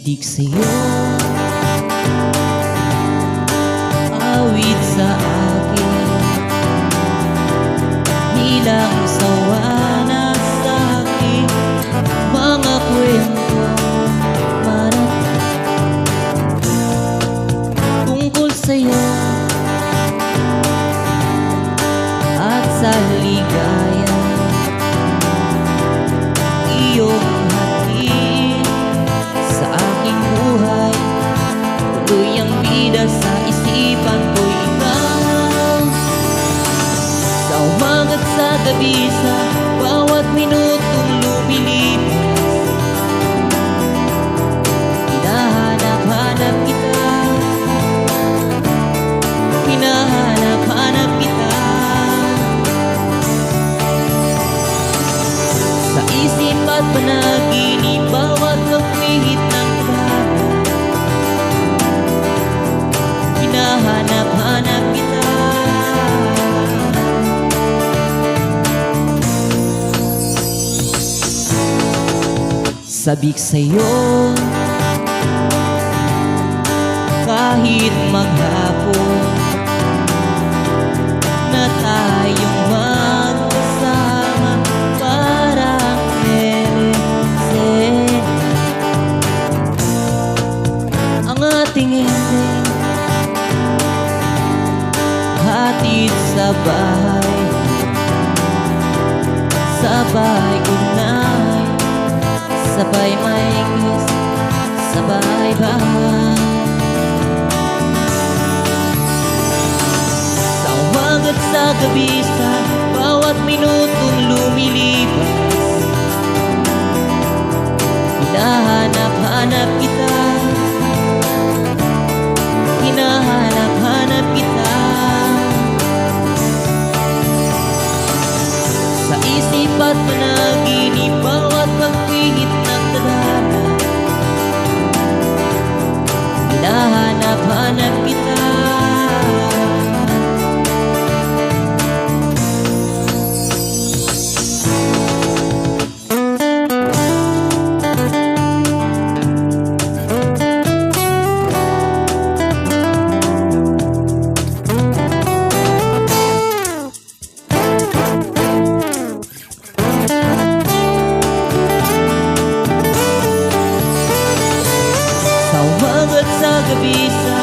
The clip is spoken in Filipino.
Sabik sa'yo, awit sa akin, bilang sawa na sa akin, mga kwento marami tungkol sa'yo at sa ligaya iyong hatid sa aking buhay. Tuloy ang bida sa isipan ko ikaw, sa umaga't sa gabi, sa bawat minutong lumilipas. Hinahanap-hanap kita, hinahanap-hanap kita, sa isip at panaginip, bawat kapihit ng tadhana. Hinahanap-hanap kita, sabik sa'yo kahit maghapon na tayong magkasama, parang eleksena ang ating ending, hatid sa bahay, sabay ugnay, sabay maingis, sabay bahay. Sa umaga't sa gabi, sa bawat minutong lumilipas, hinahanap-hanap kita, hinahanap-hanap kita, sa isip at panaginip, bawat pagpihit ng tadhana. Hinahanap-hanap kita, sa gabi, sa